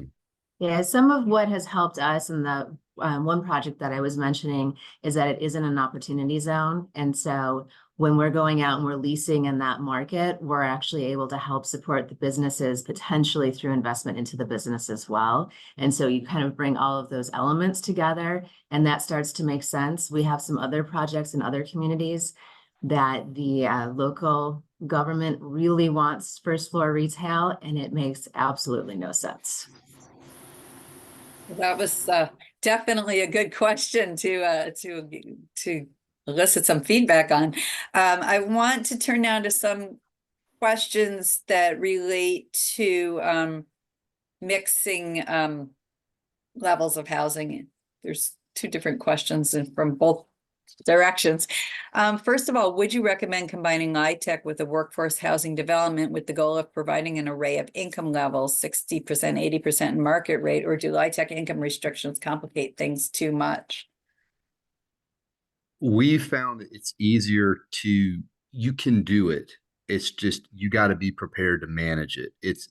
Yeah, some of what has helped us in the one project that I was mentioning is that it isn't an opportunity zone. And so when we're going out and we're leasing in that market, we're actually able to help support the businesses potentially through investment into the business as well. And so you kind of bring all of those elements together and that starts to make sense. We have some other projects in other communities that the local government really wants first floor retail, and it makes absolutely no sense. That was definitely a good question to elicit some feedback on. I want to turn now to some questions that relate to mixing levels of housing. There's two different questions from both directions. First of all, would you recommend combining LIHTC with a workforce housing development with the goal of providing an array of income levels, 60%, 80% in market rate, or do LIHTC income restrictions complicate things too much? We found that it's easier you can do it. It's just, you got to be prepared to manage it. It's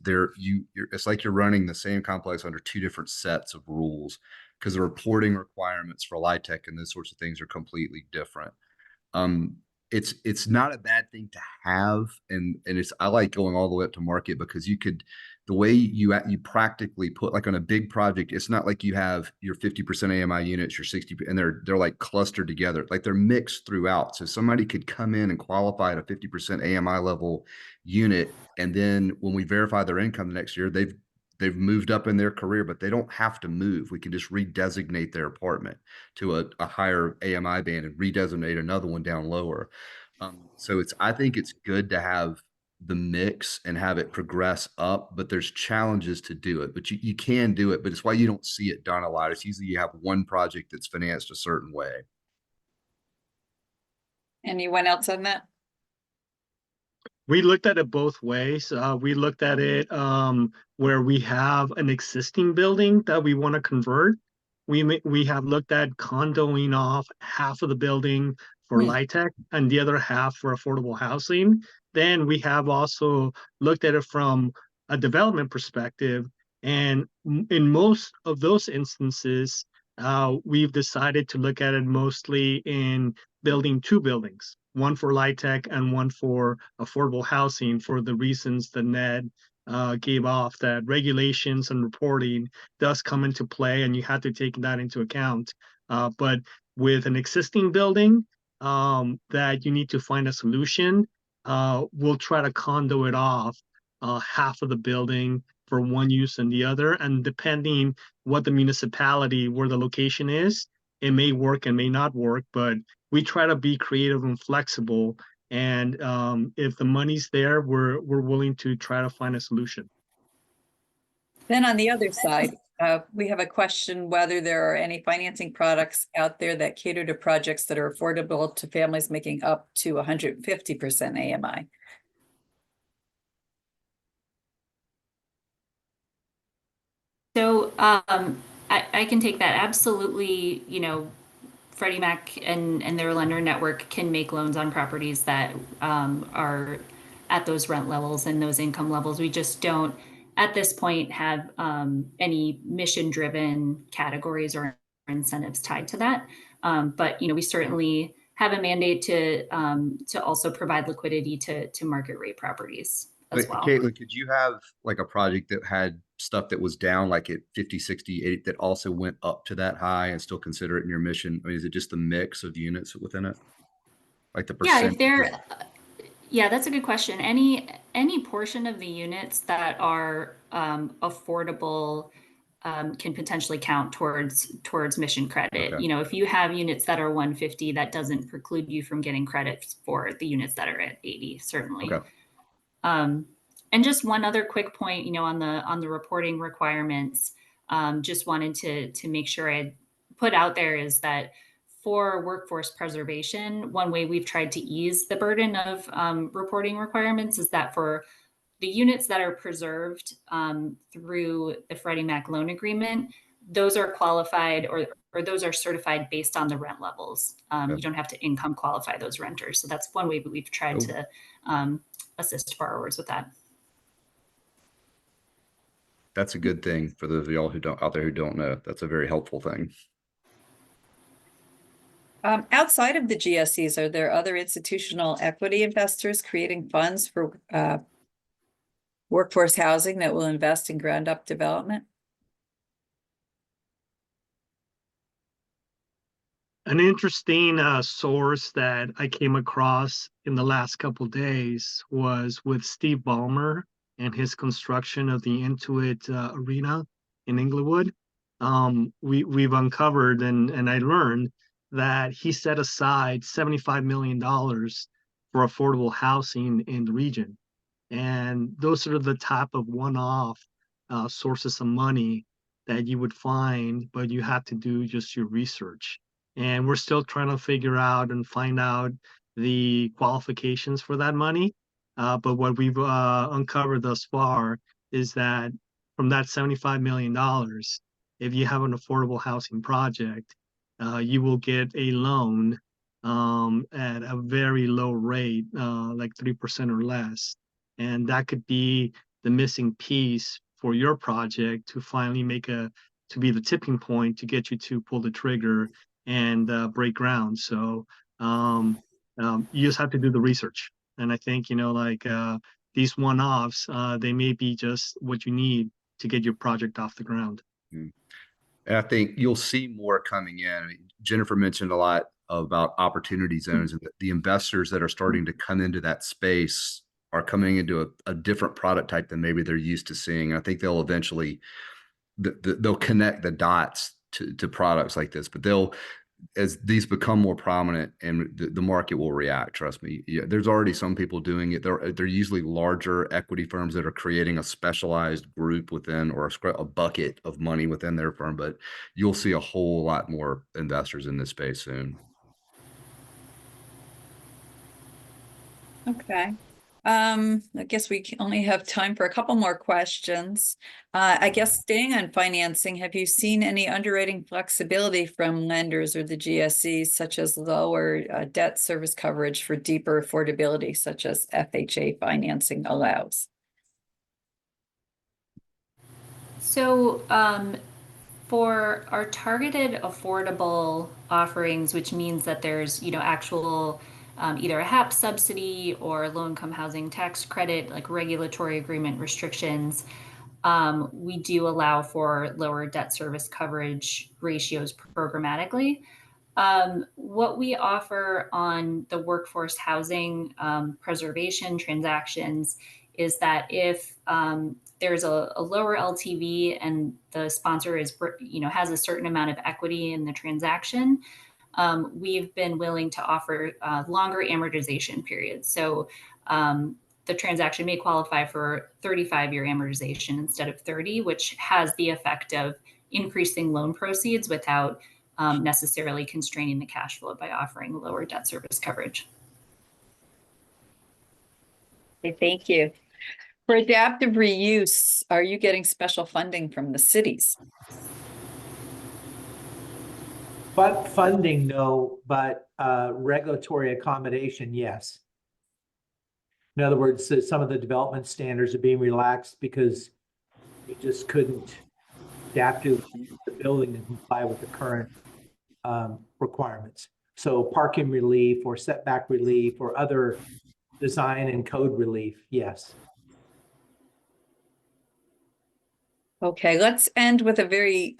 like you're running the same complex under two different sets of rules because the reporting requirements for LIHTC and those sorts of things are completely different. It's not a bad thing to have, and I like going all the way up to market because the way you practically put, like on a big project, it's not like you have your 50% AMI units, your 60, and they're like clustered together, like they're mixed throughout. So somebody could come in and qualify at a 50% AMI level unit, and then when we verify their income the next year, they've moved up in their career, but they don't have to move. We can just redesignate their apartment to a higher AMI band and redesignate another one down lower. So I think it's good to have the mix and have it progress up, but there's challenges to do it, but you can do it, but it's why you don't see it done a lot. It's usually you have one project that's financed a certain way. Anyone else on that? We looked at it both ways. We looked at it where we have an existing building that we want to convert. We have looked at condoing off half of the building for LIHTC and the other half for affordable housing. Then we have also looked at it from a development perspective. And in most of those instances, we've decided to look at it mostly in building two buildings, one for LIHTC and one for affordable housing, for the reasons that Ned gave off, that regulations and reporting does come into play and you have to take that into account. But with an existing building that you need to find a solution, we'll try to condo it off half of the building for one use and the other. And depending what the municipality, where the location is, it may work and may not work, but we try to be creative and flexible. And if the money's there, we're willing to try to find a solution. Then on the other side, we have a question whether there are any financing products out there that cater to projects that are affordable to families making up to 150% AMI. So I can take that. Absolutely, Freddie Mac and their lender network can make loans on properties that are at those rent levels and those income levels. We just don't, at this point, have any mission-driven categories or incentives tied to that. But we certainly have a mandate to also provide liquidity to market rate properties as well. Caitlin, could you have like a project that had stuff that was down like at 50, 60, 80 that also went up to that high and still consider it in your mission? I mean, is it just the mix of units within it? Like the percent? Yeah, that's a good question. Any portion of the units that are affordable can potentially count towards mission credit. Okay. If you have units that are 150, that doesn't preclude you from getting credit for the units that are at 80, certainly. Okay. And just one other quick point, on the reporting requirements, just wanted to make sure I put out there is that for workforce preservation, one way we've tried to ease the burden of reporting requirements is that for the units that are preserved through the Freddie Mac loan agreement, those are qualified or those are certified based on the rent levels. You don't have to income qualify those renters. So that's one way that we've tried to assist borrowers with that. That's a good thing for those of y'all who don't out there who don't know. That's a very helpful thing. Outside of the GSEs, are there other institutional equity investors creating funds for workforce housing that will invest in ground up development? An interesting source that I came across in the last couple days was with Steve Ballmer and his construction of the Intuit Arena in Inglewood. We've uncovered and I learned that he set aside $75 million for affordable housing in the region. And those are the type of one-off sources of money that you would find, but you have to do just your research. And we're still trying to figure out and find out the qualifications for that money. But what we've uncovered thus far is that from that $75 million, if you have an affordable housing project, you will get a loan at a very low rate, like 3% or less. And that could be the missing piece for your project to finally to be the tipping point to get you to pull the trigger and break ground. So you just have to do the research. And I think, these one-offs, they may be just what you need to get your project off the ground. And I think you'll see more coming in. I mean, Jennifer mentioned a lot about opportunity zones, and the investors that are starting to come into that space are coming into a different product type than maybe they're used to seeing. I think they'll eventually, they'll connect the dots to products like this, but as these become more prominent, and the market will react, trust me. Yeah, there's already some people doing it. They're usually larger equity firms that are creating a specialized group within, or a bucket of money within their firm, but you'll see a whole lot more investors in this space soon. Okay. I guess we only have time for a couple more questions. I guess staying on financing, have you seen any underwriting flexibility from lenders or the GSEs, such as lower debt service coverage for deeper affordability, such as FHA financing allows? So for our targeted affordable offerings, which means that there's, actual either a HAP subsidy or low-income housing tax credit, like regulatory agreement restrictions, we do allow for lower debt service coverage ratios programmatically. What we offer on the workforce housing preservation transactions is that if there's a lower LTV and the sponsor has a certain amount of equity in the transaction, we've been willing to offer longer amortization periods. So the transaction may qualify for 35-year amortization instead of 30, which has the effect of increasing loan proceeds without necessarily constraining the cash flow by offering lower debt service coverage. Okay, thank you. For adaptive reuse, are you getting special funding from the cities? But funding, no, but regulatory accommodation, yes. In other words, some of the development standards are being relaxed because you just couldn't adapt to the building and comply with the current requirements. So parking relief or setback relief or other design and code relief, yes. Okay, let's end with a very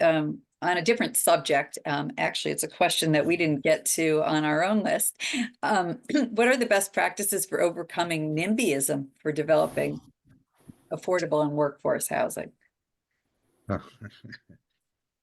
on a different subject. Actually, it's a question that we didn't get to on our own list. What are the best practices for overcoming NIMBYism for developing affordable and workforce housing?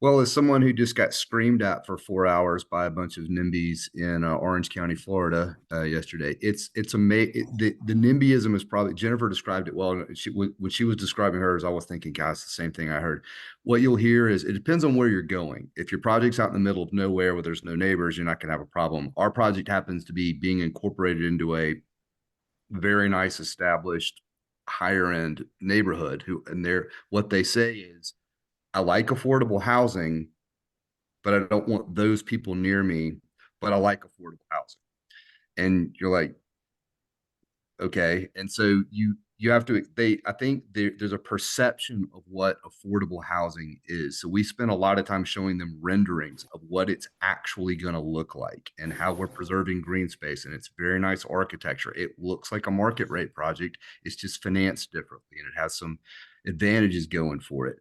Well, as someone who just got screamed at for 4 hours by a bunch of NIMBYs in Orange County, Florida, yesterday, it's amazing. The NIMBYism is probably, Jennifer described it well. When she was describing hers, I was thinking, guys, the same thing I heard. What you'll hear is it depends on where you're going. If your project's out in the middle of nowhere where there's no neighbors, you're not going to have a problem. Our project happens to be being incorporated into a very nice, established, higher end neighborhood. What they say is, I like affordable housing, but I don't want those people near me, but I like affordable housing. And you're like, okay. And so you have to, I think there's a perception of what affordable housing is. So we spend a lot of time showing them renderings of what it's actually going to look like and how we're preserving green space. And it's very nice architecture. It looks like a market rate project. It's just financed differently and it has some advantages going for it.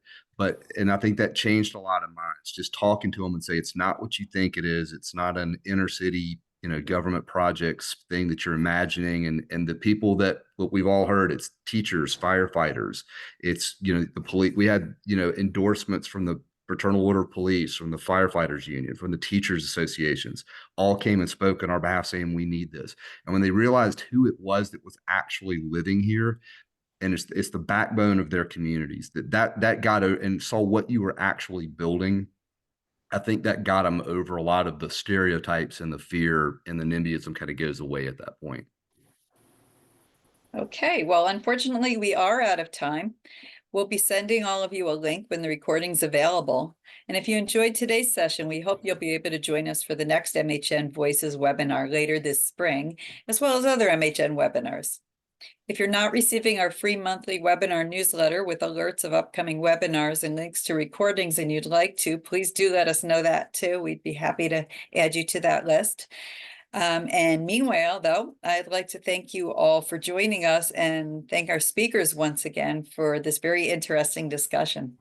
And I think that changed a lot of minds, just talking to them and say, it's not what you think it is. It's not an inner city, government projects thing that you're imagining. And the people that what we've all heard, it's teachers, firefighters, it's, the police. We had, endorsements from the Fraternal Order of Police, from the firefighters union, from the teachers associations, all came and spoke on our behalf saying we need this. And when they realized who it was that was actually living here, and it's the backbone of their communities, that got out and saw what you were actually building. I think that got them over a lot of the stereotypes and the fear, and the NIMBYism kind of goes away at that point. Okay, well, unfortunately, we are out of time. We'll be sending all of you a link when the recording's available. And if you enjoyed today's session, we hope you'll be able to join us for the next MHN Voices webinar later this spring, as well as other MHN webinars. If you're not receiving our free monthly webinar newsletter with alerts of upcoming webinars and links to recordings and you'd like to, please do let us know that too. We'd be happy to add you to that list. And meanwhile, though, I'd like to thank you all for joining us and thank our speakers once again for this very interesting discussion.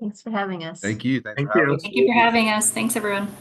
Thanks for having us. Thank you. Thanks Thank for having you. us. Thank you for having us. Thanks, everyone.